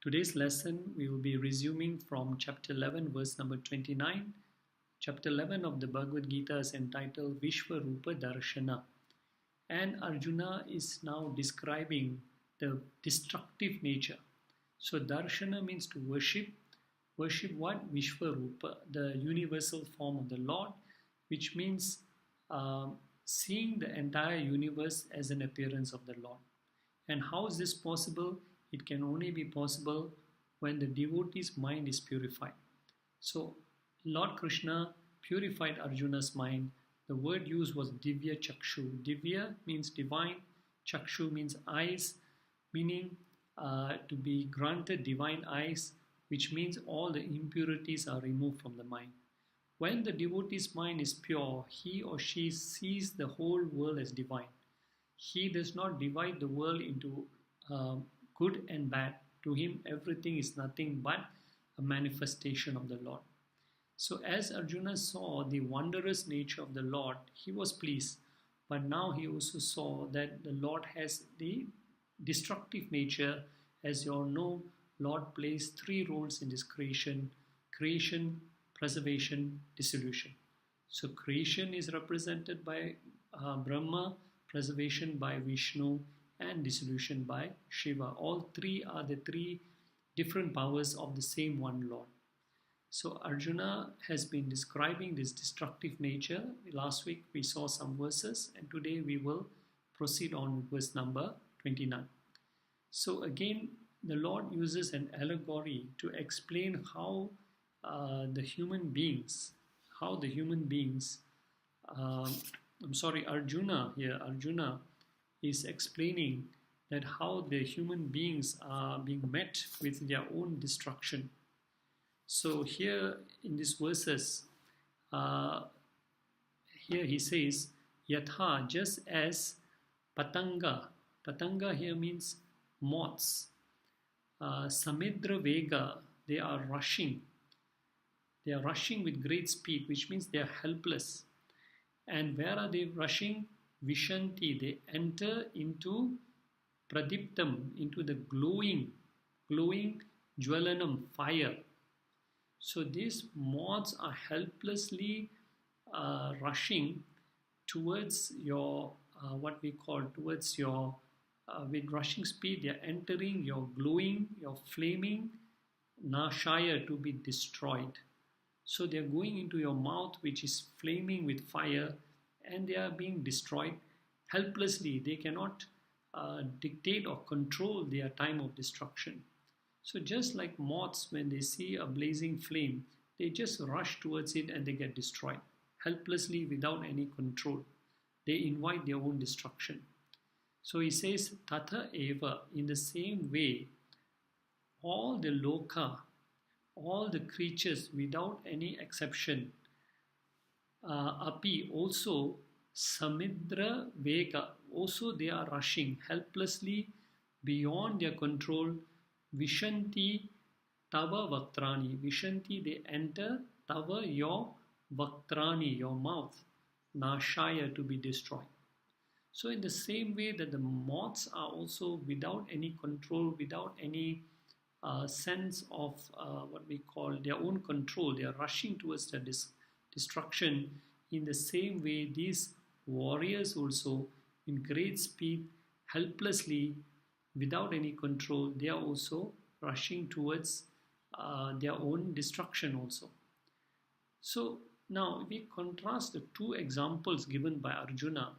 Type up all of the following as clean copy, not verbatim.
Today's lesson we will be resuming from chapter 11 verse number 29. Chapter 11 of the Bhagavad Gita is entitled Vishwarupa Darshana, and Arjuna is now describing the destructive nature. So Darshana means to worship. Worship what? Vishwarupa, the universal form of the Lord, which means seeing the entire universe as an appearance of the Lord. And how is this possible? It can only be possible when the devotee's mind is purified. So Lord Krishna purified Arjuna's mind. The word used was Divya Chakshu. Divya means divine, Chakshu means eyes, meaning to be granted divine eyes, which means all the impurities are removed from the mind. When the devotee's mind is pure, he or she sees the whole world as divine. He does not divide the world into good and bad. To him, everything is nothing but a manifestation of the Lord. So as Arjuna saw the wondrous nature of the Lord, he was pleased. But now he also saw that the Lord has the destructive nature. As you all know, Lord plays three roles in this creation: creation, preservation, dissolution. So creation is represented by Brahma, preservation by Vishnu, and dissolution by Shiva. All three are the three different powers of the same one Lord. So Arjuna has been describing this destructive nature. Last week we saw some verses, and today we will proceed on with verse number 29. So again, the Lord uses an allegory to explain how the human beings, Arjuna is explaining that how the human beings are being met with their own destruction. So here in these verses, here he says, Yatha, just as Patanga here means moths, Samidra Vega, they are rushing with great speed, which means they are helpless. And where are they rushing? Vishanti, they enter into Pradiptam, into the glowing Ch11 fire. So these moths are helplessly rushing towards your, with rushing speed, they are entering your glowing, your flaming Nashaya, to be destroyed. So they are going into your mouth, which is flaming with fire, and they are being destroyed helplessly. They cannot dictate or control their time of destruction. So just like moths, when they see a blazing flame, they just rush towards it and they get destroyed helplessly without any control. They invite their own destruction. So he says, Tatha eva, in the same way, all the loka, all the creatures without any exception, api, also Samidra Vega, also they are rushing helplessly beyond their control. Vishanti Tava Vaktrani, Vishanti, they enter Tava, your Vaktrani, your mouth, Nashaya, to be destroyed. So in the same way that the moths are also without any control, without any sense of what we call their own control, they are rushing towards the destruction. In the same way, these warriors also, in great speed, helplessly, without any control, they are also rushing towards their own destruction also. So now we contrast the two examples given by Arjuna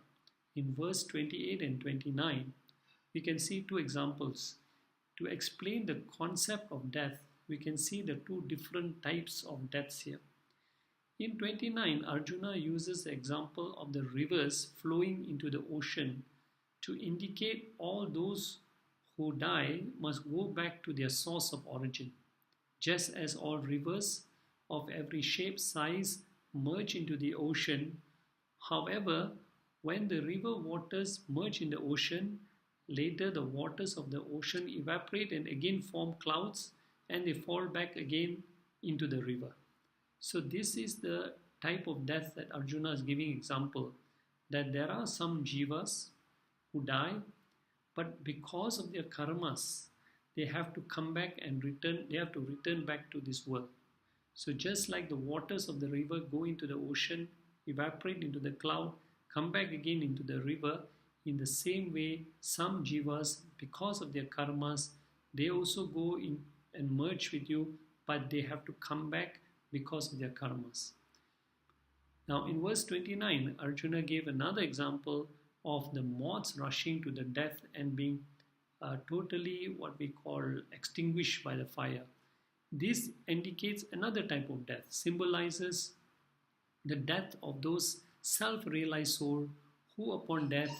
in verse 28 and 29. We can see two examples. To explain the concept of death, we can see the two different types of deaths here. In 29, Arjuna uses the example of the rivers flowing into the ocean to indicate all those who die must go back to their source of origin. Just as all rivers of every shape, size merge into the ocean, however, when the river waters merge in the ocean, later the waters of the ocean evaporate and again form clouds, and they fall back again into the river. So this is the type of death that Arjuna is giving example, that there are some jivas who die, but because of their karmas, they have to come back and return, they have to return back to this world. So just like the waters of the river go into the ocean, evaporate into the cloud, come back again into the river, in the same way, some jivas, because of their karmas, they also go in and merge with you, but they have to come back because of their karmas. Now, in verse 29, Arjuna gave another example of the moths rushing to the death and being totally what we call extinguished by the fire. This indicates another type of death, symbolizes the death of those self-realized souls who upon death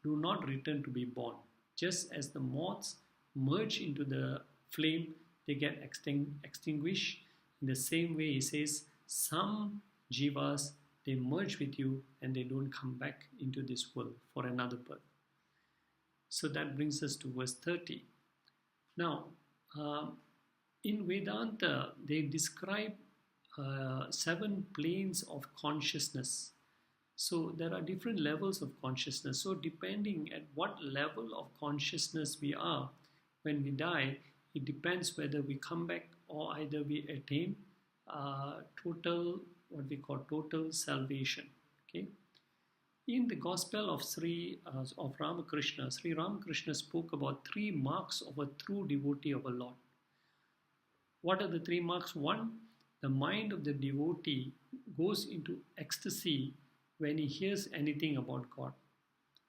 do not return to be born. Just as the moths merge into the flame, they get extinguished. In the same way, he says, some jivas, they merge with you and they don't come back into this world for another birth. So that brings us to verse 30. Now, in Vedanta, they describe 7 planes of consciousness. So there are different levels of consciousness. So depending at what level of consciousness we are when we die, it depends whether we come back or either we attain total, what we call total salvation. Okay. In the Gospel of Ramakrishna, Sri Ramakrishna spoke about 3 marks of a true devotee of a Lord. What are the 3 marks? 1, the mind of the devotee goes into ecstasy when he hears anything about God.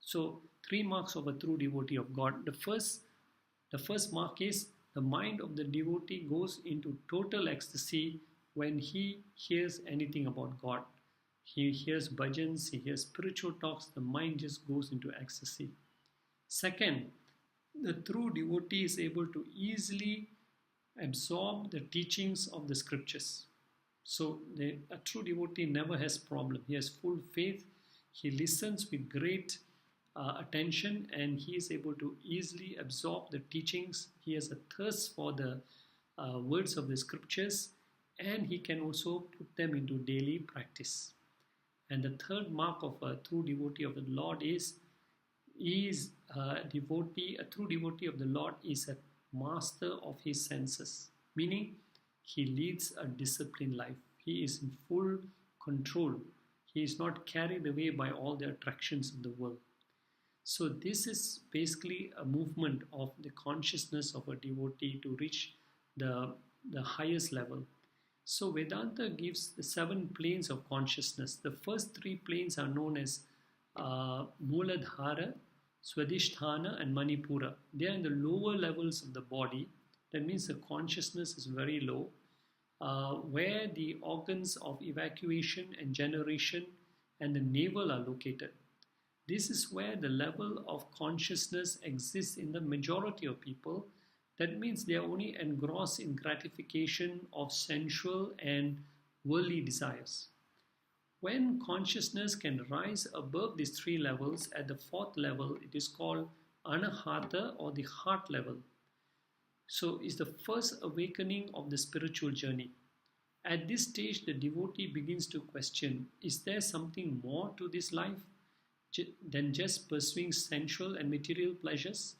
So 3 marks of a true devotee of God. The first mark is the mind of the devotee goes into total ecstasy when he hears anything about God. He hears bhajans, he hears spiritual talks, the mind just goes into ecstasy. Second, the true devotee is able to easily absorb the teachings of the scriptures. So a true devotee never has problem. He has full faith. He listens with great attention and he is able to easily absorb the teachings. He has a thirst for the words of the scriptures and he can also put them into daily practice. And the third mark of a true devotee of the Lord is a true devotee of the Lord is a master of his senses, meaning he leads a disciplined life. He is in full control. He is not carried away by all the attractions of the world. So this is basically a movement of the consciousness of a devotee to reach the highest level. So Vedanta gives the 7 planes of consciousness. The first 3 planes are known as Mooladhara, Swadhisthana and Manipura. They are in the lower levels of the body. That means the consciousness is very low, where the organs of evacuation and generation and the navel are located. This is where the level of consciousness exists in the majority of people. That means they are only engrossed in gratification of sensual and worldly desires. When consciousness can rise above these 3 levels, at the 4th level, it is called Anahata or the heart level. So it's the first awakening of the spiritual journey. At this stage, the devotee begins to question, is there something more to this life than just pursuing sensual and material pleasures?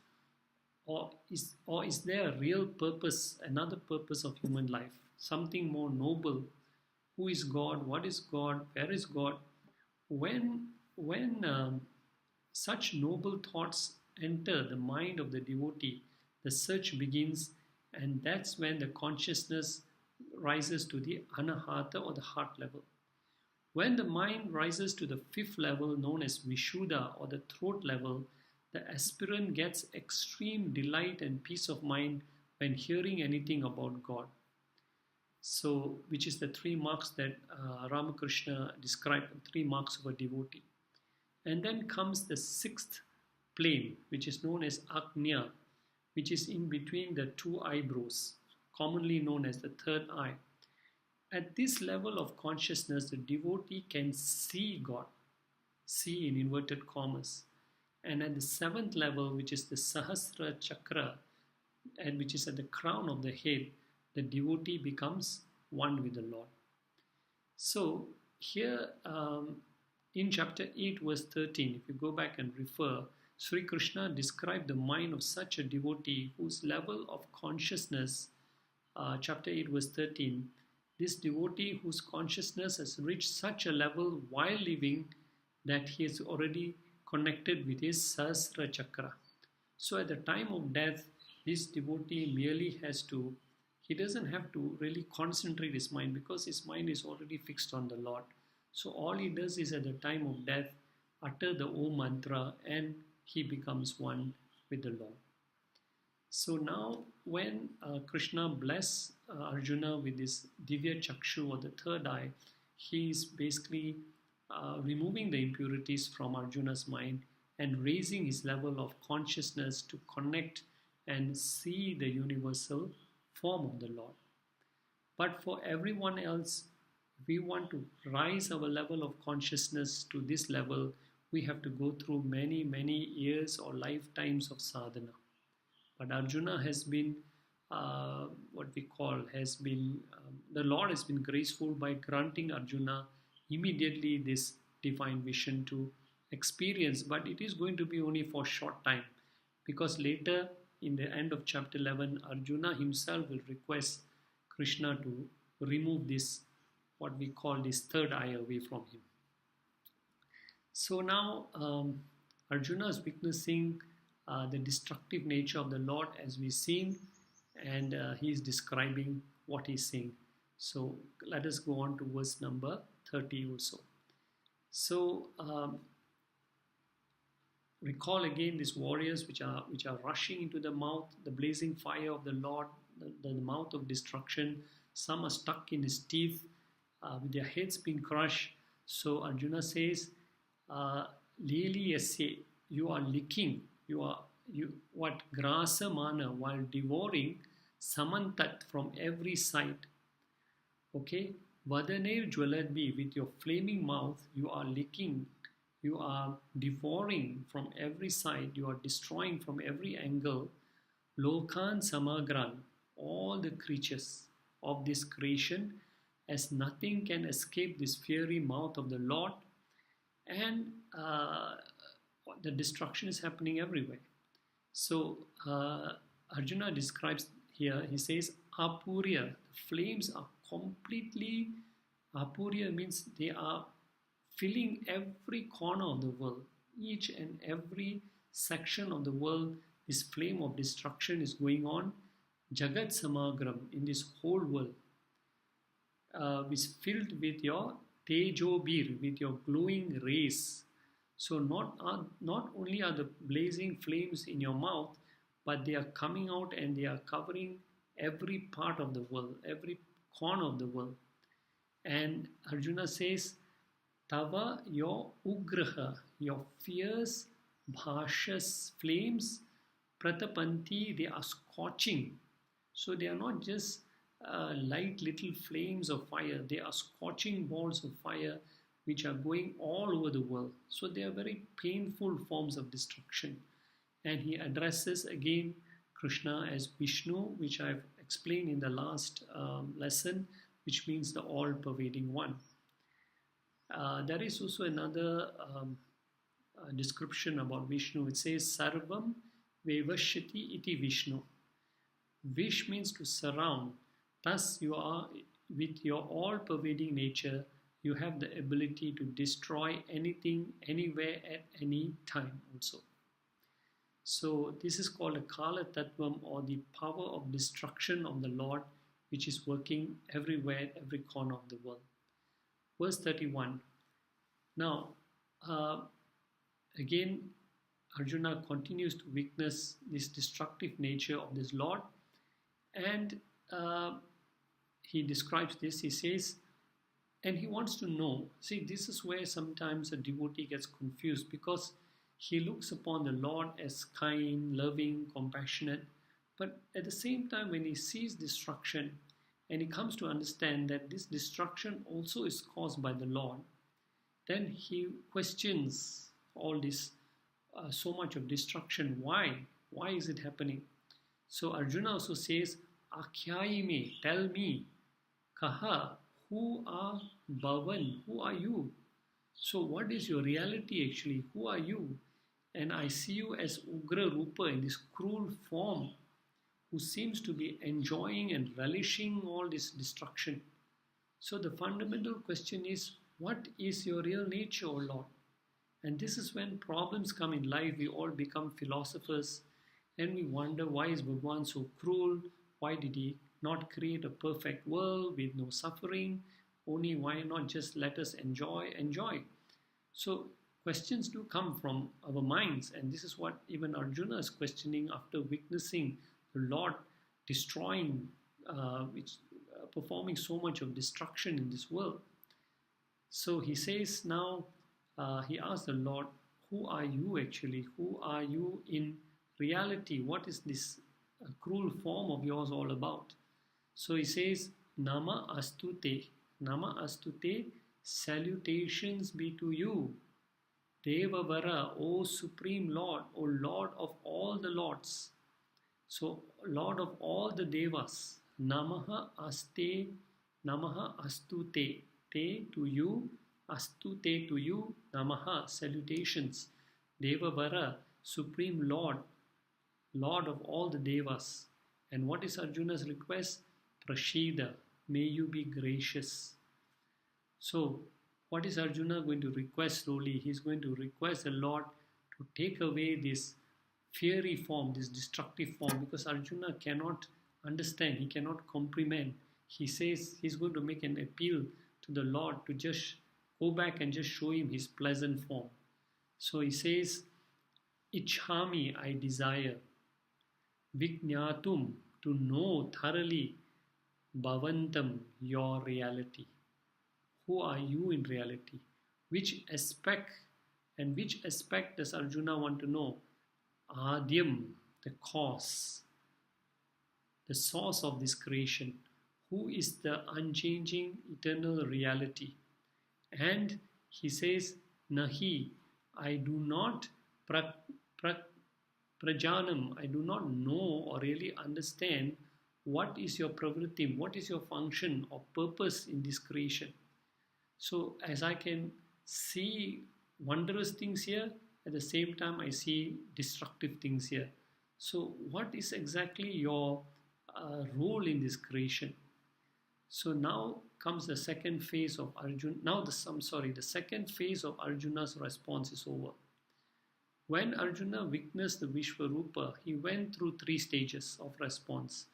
Or is there a real purpose, another purpose of human life, something more noble? Who is God? What is God? Where is God? When such noble thoughts enter the mind of the devotee, the search begins, and that's when the consciousness rises to the anahata or the heart level. When the mind rises to the 5th level known as Vishuddha or the throat level, the aspirant gets extreme delight and peace of mind when hearing anything about God. So, which is the 3 marks that Ramakrishna described, 3 marks of a devotee. And then comes the 6th plane, which is known as Ajna, which is in between the 2 eyebrows, commonly known as the 3rd eye. At this level of consciousness, the devotee can see God, see in inverted commas. And at the 7th level, which is the Sahasra Chakra, and which is at the crown of the head, the devotee becomes one with the Lord. So here in chapter 8 verse 13, if you go back and refer, Sri Krishna described the mind of such a devotee whose level of consciousness, chapter 8, verse 13, this devotee whose consciousness has reached such a level while living that he is already connected with his Sahasra Chakra. So at the time of death, this devotee merely he doesn't have to really concentrate his mind because his mind is already fixed on the Lord. So all he does is at the time of death, utter the Om mantra and he becomes one with the Lord. So now when Krishna blessed Arjuna with this Divya Chakshu or the third eye, he is basically removing the impurities from Arjuna's mind and raising his level of consciousness to connect and see the universal form of the Lord. But for everyone else, if we want to rise our level of consciousness to this level, we have to go through many, many years or lifetimes of sadhana. But Arjuna has been, the Lord has been graceful by granting Arjuna immediately this divine vision to experience, but it is going to be only for a short time, because later in the end of chapter 11, Arjuna himself will request Krishna to remove this, what we call this third eye away from him. So now Arjuna is witnessing the destructive nature of the Lord as we've seen, and he is describing what he's seeing. So let us go on to verse number 30 also. So recall again these warriors which are rushing into the blazing fire of the Lord, the mouth of destruction. Some are stuck in his teeth with their heads being crushed. So Arjuna says, Leli yasye, you are licking, what grasa mana, while devouring samantat from every side. Okay, Vadanev Jwaladbi, with your flaming mouth, you are licking, you are devouring from every side, you are destroying from every angle. Lokan Samagran, all the creatures of this creation, as nothing can escape this fiery mouth of the Lord, and the destruction is happening everywhere. So Arjuna describes here, he says, Apurya, the flames are completely, Apurya means they are filling every corner of the world, each and every section of the world. This flame of destruction is going on. Jagat Samagram, in this whole world, is filled with your Tejobir, with your glowing rays. So not only are the blazing flames in your mouth, but they are coming out and they are covering every part of the world, every corner of the world. And Arjuna says, Tava, your ugraha, your fierce bhashas flames, pratapanti, they are scorching. So they are not just light little flames of fire, they are scorching balls of fire which are going all over the world. So they are very painful forms of destruction. And he addresses again Krishna as Vishnu, which I've explained in the last lesson, which means the all-pervading one. There is also another description about Vishnu. It says, Sarvam Vevashyati iti Vishnu. Vish means to surround. Thus you are, with your all-pervading nature, you have the ability to destroy anything, anywhere, at any time also. So this is called a Kala Tattvam, or the power of destruction of the Lord, which is working everywhere, every corner of the world. Verse 31. Now, again, Arjuna continues to witness this destructive nature of this Lord, and he describes this. He says, and he wants to know. See, this is where sometimes a devotee gets confused, because he looks upon the Lord as kind, loving, compassionate, but at the same time, when he sees destruction and he comes to understand that this destruction also is caused by the Lord, then he questions all this, so much of destruction. Why? Why is it happening? So Arjuna also says, Akhyayime, tell me, Kaha, who are Bhavan? Who are you? So what is your reality actually? Who are you? and I see you as Ugra Rupa, in this cruel form, who seems to be enjoying and relishing all this destruction. So the fundamental question is, what is your real nature, O Lord? And this is when problems come in life. We all become philosophers and we wonder, why is Bhagwan so cruel? Why did he not create a perfect world with no suffering? Only why not just let us enjoy? So questions do come from our minds, and this is what even Arjuna is questioning after witnessing the Lord destroying, performing so much of destruction in this world. So he says now, he asks the Lord, who are you actually? Who are you in reality? What is this cruel form of yours all about? So he says, Nama Astute. Nama Astute, salutations be to you. Devavara, O Supreme Lord, O Lord of all the lords. So, Lord of all the Devas. Namaha Aste, Namaha Astute. Te to you, Astute to you, Namaha, salutations. Devavara, Supreme Lord, Lord of all the Devas. And what is Arjuna's request? Prashida, may you be gracious. So, what is Arjuna going to request slowly? He's going to request the Lord to take away this fiery form, this destructive form, because Arjuna cannot understand, he cannot comprehend. He says he's going to make an appeal to the Lord to just go back and just show him his pleasant form. So he says, Ichhami, I desire, Vijnatum, to know thoroughly, Bhavantam, your reality. Who are you in reality? Which aspect does Arjuna want to know? Adyam, the cause, the source of this creation. Who is the unchanging eternal reality? And he says, Nahi, I do not prajanam, I do not know or really understand what is your pravritim, what is your function or purpose in this creation. So as I can see wondrous things here, at the same time I see destructive things here. So what is exactly your role in this creation? So now comes the second phase of Arjuna. The second phase of Arjuna's response is over. When Arjuna witnessed the Vishwarupa, he went through 3 stages of response.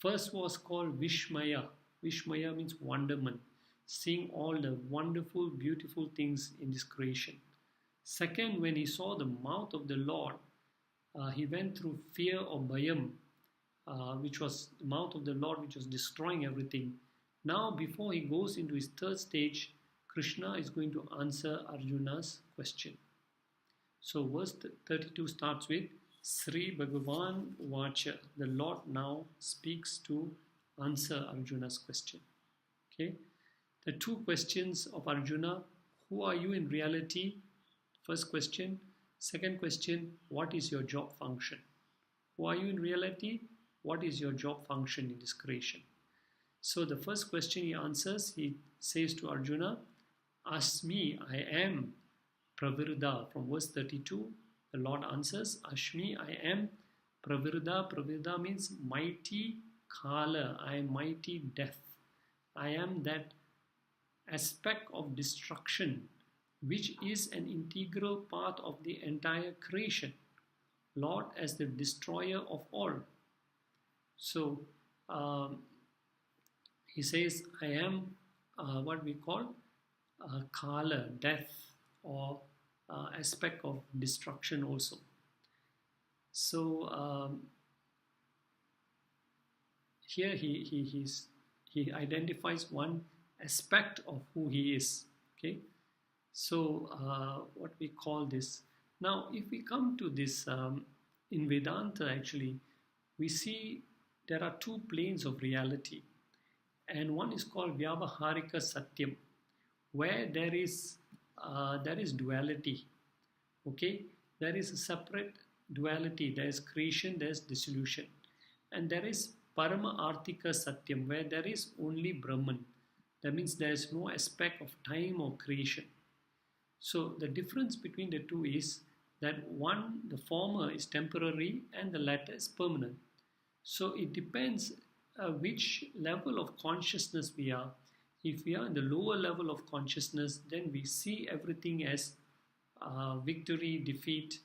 First was called Vishmaya. Vishmaya means wonderment, seeing all the wonderful, beautiful things in this creation. Second, when he saw the mouth of the Lord, he went through fear or bhayam, which was the mouth of the Lord, which was destroying everything. Now, before he goes into his third stage, Krishna is going to answer Arjuna's question. So verse 32 starts with Sri Bhagavan Vacha. The Lord now speaks to answer Arjuna's question. Okay. The 2 questions of Arjuna: who are you in reality? First question. Second question, what is your job function? Who are you in reality? What is your job function in this creation? So the first question he answers, he says to Arjuna, Asmi, I am Pravirda. From verse 32, the Lord answers, Ashmi, I am Pravirda. Pravirda means mighty Kala. I am mighty death. I am that aspect of destruction which is an integral part of the entire creation. Lord as the destroyer of all. So he says, I am what we call Kala, death, or aspect of destruction also. So here he identifies one aspect of who he is. Okay, so what we call this. Now, if we come to this in Vedanta, actually, we see there are 2 planes of reality, and one is called Vyavaharika Satyam, where there is duality. Okay, there is a separate duality. There is creation, there is dissolution, and there is Parama Artika Satyam, where there is only Brahman. That means there is no aspect of time or creation. So the difference between the 2 is that the former is temporary and the latter is permanent. So it depends which level of consciousness we are. If we are in the lower level of consciousness, then we see everything as victory, defeat,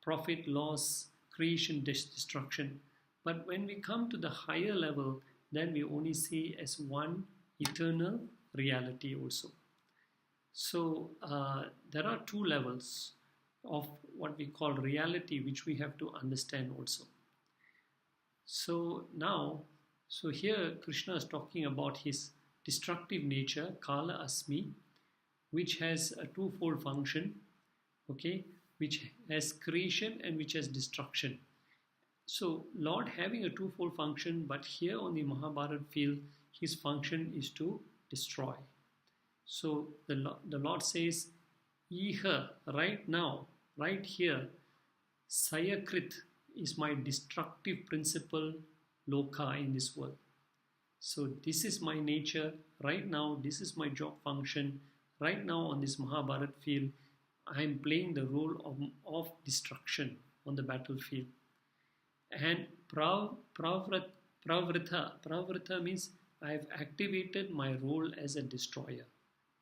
profit, loss, creation, destruction. But when we come to the higher level, then we only see as one eternal reality also. So there are two levels of what we call reality, which we have to understand also. So now, so here Krishna is talking about his destructive nature, Kala Asmi, which has a twofold function, okay, which has creation and which has destruction. So Lord having a twofold function, but here on the Mahabharata field, his function is to destroy. So the Lord says, Iha, right now, right here, Sayakrit is my destructive principle, Loka, in this world. So this is my nature right now, this is my job function. Right now on this Mahabharata field, I am playing the role of destruction on the battlefield. And Pravrita means I have activated my role as a destroyer.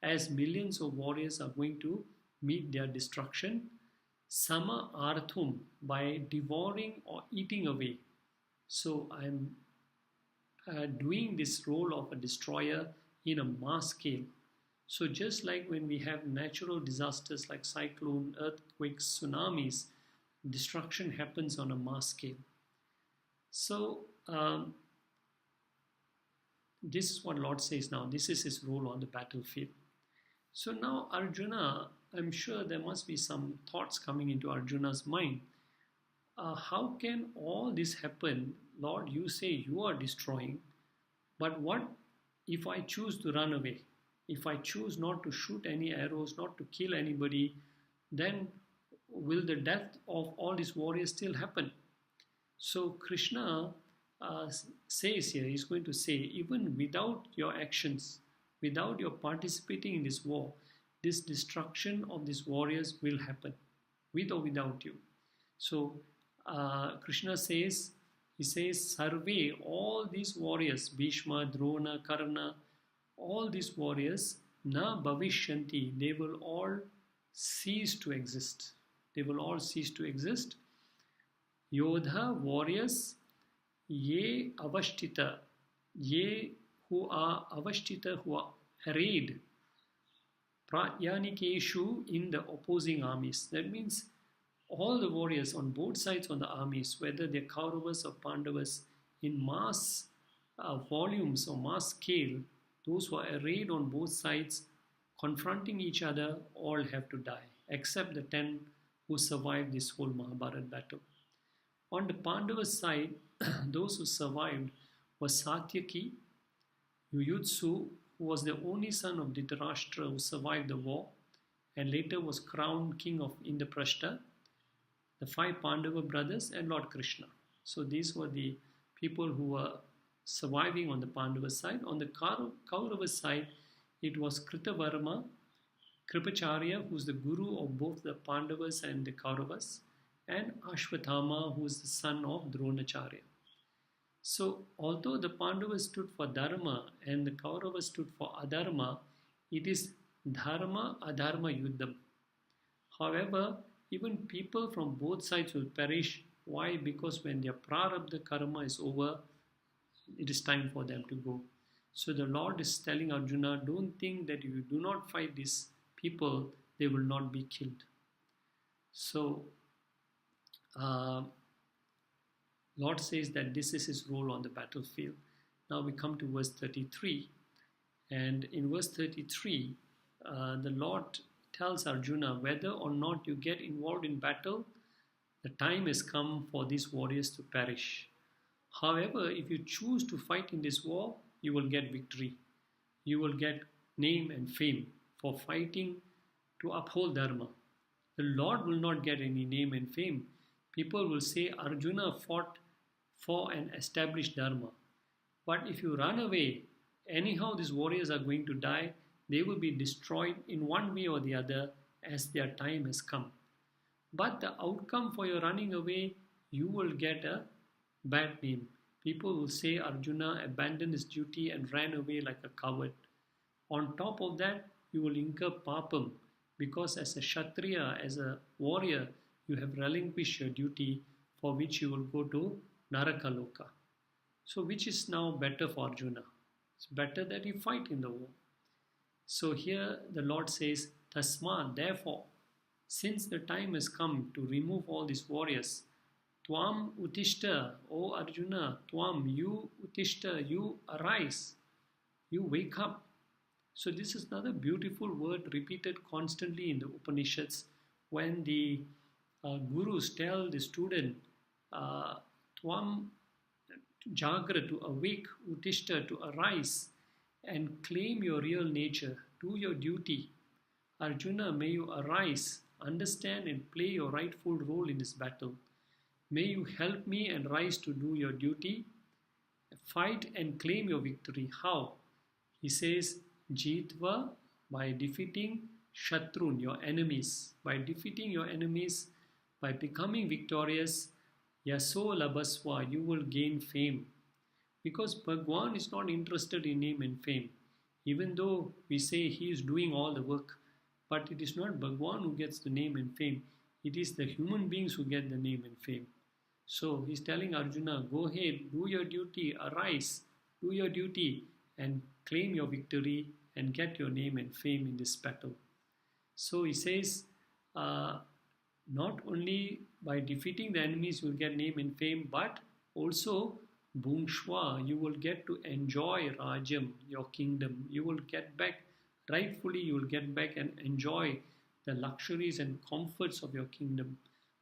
As millions of warriors are going to meet their destruction, Sama Arthum, by devouring or eating away. So I am doing this role of a destroyer in a mass scale. So just like when we have natural disasters like cyclone, earthquakes, tsunamis, destruction happens on a mass scale. So this is what Lord says now. This is his role on the battlefield. So now Arjuna, I'm sure there must be some thoughts coming into Arjuna's mind. How can all this happen? Lord, you say you are destroying, but what if I choose to run away? If I choose not to shoot any arrows, not to kill anybody, then will the death of all these warriors still happen? So Krishna says here, he's going to say, even without your actions, without your participating in this war, this destruction of these warriors will happen, with or without you. So Krishna says, he says, Sarve, all these warriors, Bhishma, Drona, Karna, all these warriors, na bhavishyanti, they will all cease to exist. They will all cease to exist. Yodha, warriors, ye avashtita, ye who are avashtita, who are arrayed, pratyanikeshu, in the opposing armies. That means all the warriors on both sides of the armies, whether they're Kauravas or Pandavas, in mass volumes or mass scale, those who are arrayed on both sides, confronting each other, all have to die, except the 10 who survived this whole Mahabharata battle. On the Pandava side, those who survived were Satyaki, Yuyutsu, who was the only son of Dhritarashtra who survived the war, and later was crowned king of Indraprastha, the 5 Pandava brothers, and Lord Krishna. So these were the people who were surviving on the Pandava side. On the Kaurava side, it was Kritavarma, Kripacharya, who is the guru of both the Pandavas and the Kauravas, and Ashwathama, who is the son of Dronacharya. So although the Pandavas stood for Dharma and the Kauravas stood for Adharma, it is Dharma Adharma Yuddham. However, even people from both sides will perish. Why? Because when their prarabdha karma is over, it is time for them to go. So the Lord is telling Arjuna, don't think that if you do not fight these people, they will not be killed. So Lord says that this is his role on the battlefield. Now we come to verse 33. And in verse 33, the Lord tells Arjuna, whether or not you get involved in battle, the time has come for these warriors to perish. However, if you choose to fight in this war, you will get victory. You will get name and fame for fighting to uphold Dharma. The Lord will not get any name and fame. People will say Arjuna fought for an established Dharma. But if you run away, anyhow these warriors are going to die. They will be destroyed in one way or the other as their time has come. But the outcome for your running away, you will get a bad name. People will say Arjuna abandoned his duty and ran away like a coward. On top of that, you will incur papam because as a Kshatriya, as a warrior, you have relinquished your duty for which you will go to Narakaloka. So, which is now better for Arjuna? It's better that he fight in the war. So, here the Lord says, Tasma, therefore, since the time has come to remove all these warriors, Tvam Utishta, O Arjuna, Tvam, you Utishta, you arise, you wake up. So this is another beautiful word repeated constantly in the Upanishads when the gurus tell the student, Tvam Jagra, to awake, Utishta, to arise and claim your real nature, do your duty. Arjuna, may you arise, understand and play your rightful role in this battle. May you help me and rise to do your duty, fight and claim your victory. How? He says, Jitva, by defeating Shatrun, your enemies. By defeating your enemies, by becoming victorious, Yaso Labaswa, you will gain fame. Because Bhagwan is not interested in name and fame. Even though we say he is doing all the work, but it is not Bhagwan who gets the name and fame. It is the human beings who get the name and fame. So he's telling Arjuna, go ahead, do your duty, arise, do your duty and claim your victory and get your name and fame in this battle. So he says, not only by defeating the enemies you will get name and fame, but also Bhungshwa, you will get to enjoy Rajam, your kingdom. You will get back, rightfully you will get back and enjoy the luxuries and comforts of your kingdom.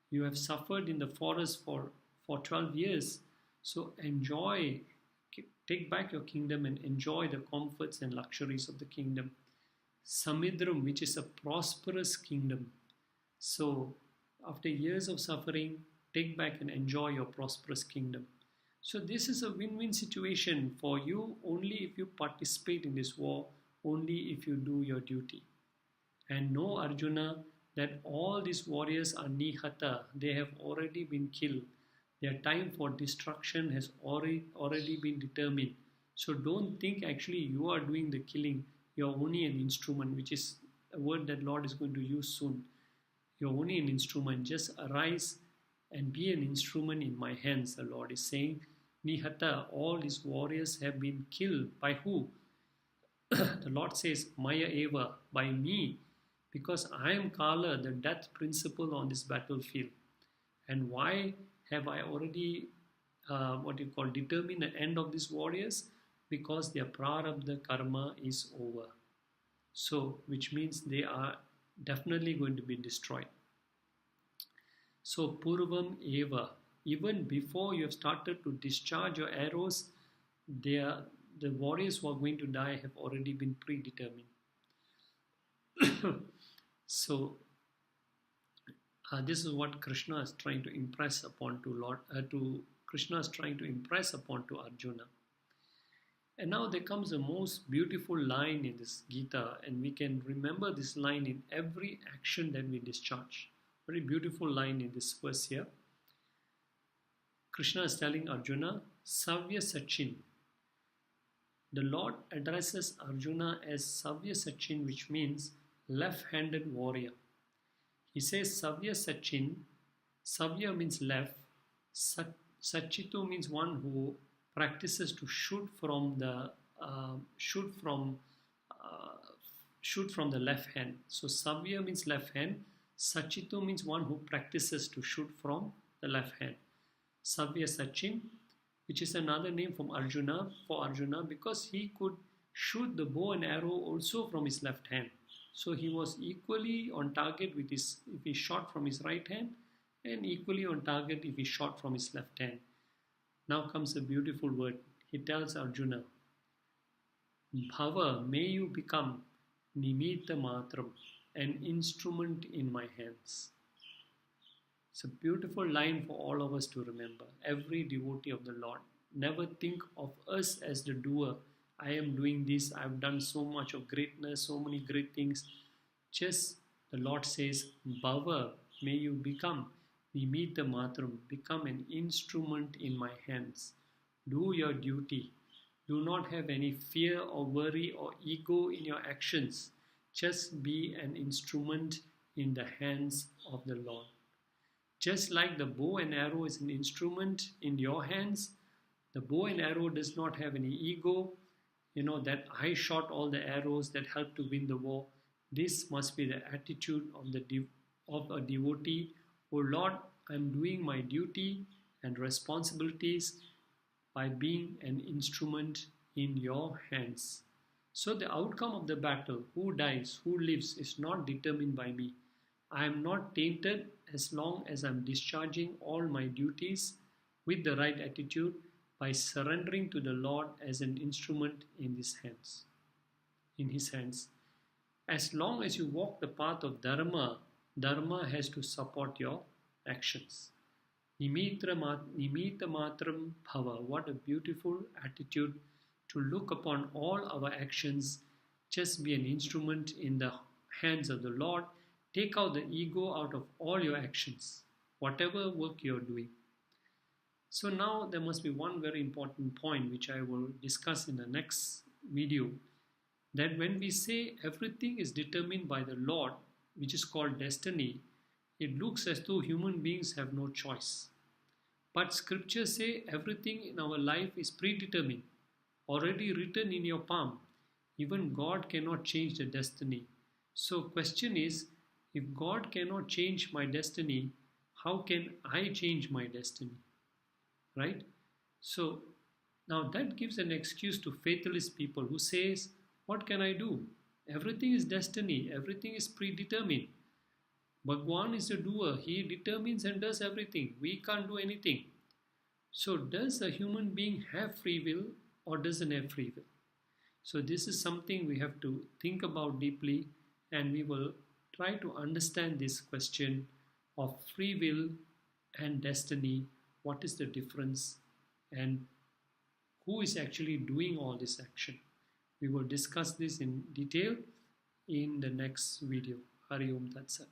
You have suffered in the forest for 12 years. So enjoy, take back your kingdom and enjoy the comforts and luxuries of the kingdom. Samidram, which is a prosperous kingdom. So after years of suffering, take back and enjoy your prosperous kingdom. So this is a win-win situation for you only if you participate in this war, only if you do your duty. And know, Arjuna, that all these warriors are nihata. They have already been killed. Their time for destruction has already been determined. So don't think actually you are doing the killing. You're only an instrument, which is a word that Lord is going to use soon. You're only an instrument. Just arise and be an instrument in my hands, the Lord is saying. Nihata, all these warriors have been killed. By who? The Lord says, Maya Eva, by me. Because I am Kala, the death principle on this battlefield. And why have I already, determined the end of these warriors? Because their prarabdha karma is over. So, which means they are definitely going to be destroyed. So, Purvam Eva, even before you have started to discharge your arrows, the warriors who are going to die have already been predetermined. So, this is what Krishna is trying to impress upon Krishna is trying to impress upon to Arjuna. And now there comes the most beautiful line in this Gita, and we can remember this line in every action that we discharge. Very beautiful line in this verse here. Krishna is telling Arjuna, Savya Sachin. The Lord addresses Arjuna as Savya Sachin, which means left-handed warrior. He says Savya Sachin. Savya means left. Sachitu means one who practices to shoot from the left hand. So Savya means left hand. Sachitu means one who practices to shoot from the left hand. Savya Sachin, which is another name for Arjuna, because he could shoot the bow and arrow also from his left hand. So he was equally on target if he shot from his right hand, and equally on target if he shot from his left hand. Now comes a beautiful word. He tells Arjuna, Bhava, may you become Nimitta Matram, an instrument in my hands. It's a beautiful line for all of us to remember. Every devotee of the Lord. Never think of us as the doer. I am doing this. I've done so much of greatness, so many great things. Just the Lord says, Bhava, may you become Nimitta Matram, become an instrument in my hands. Do your duty. Do not have any fear or worry or ego in your actions. Just be an instrument in the hands of the Lord. Just like the bow and arrow is an instrument in your hands, the bow and arrow does not have any ego, that I shot all the arrows that helped to win the war. This must be the attitude of a devotee. Oh Lord, I'm doing my duty and responsibilities by being an instrument in your hands. So the outcome of the battle, who dies, who lives, is not determined by me. I am not tainted as long as I'm discharging all my duties with the right attitude by surrendering to the Lord as an instrument in His hands. As long as you walk the path of Dharma, Dharma has to support your actions. Nimitta matram bhava. What a beautiful attitude to look upon all our actions. Just be an instrument in the hands of the Lord. Take out the ego out of all your actions, whatever work you're doing. So now there must be one very important point which I will discuss in the next video, that when we say everything is determined by the Lord, which is called destiny, it looks as though human beings have no choice. But scriptures say everything in our life is predetermined, already written in your palm. Even God cannot change the destiny. So question is, if God cannot change my destiny, how can I change my destiny? Right? So now that gives an excuse to fatalist people who says, what can I do? Everything is destiny, everything is predetermined. Bhagwan is the doer, he determines and does everything. We can't do anything. So does a human being have free will or doesn't have free will? So this is something we have to think about deeply, and we will try to understand this question of free will and destiny. What is the difference and who is actually doing all this action? We will discuss this in detail in the next video. Hari Om Tat Sat.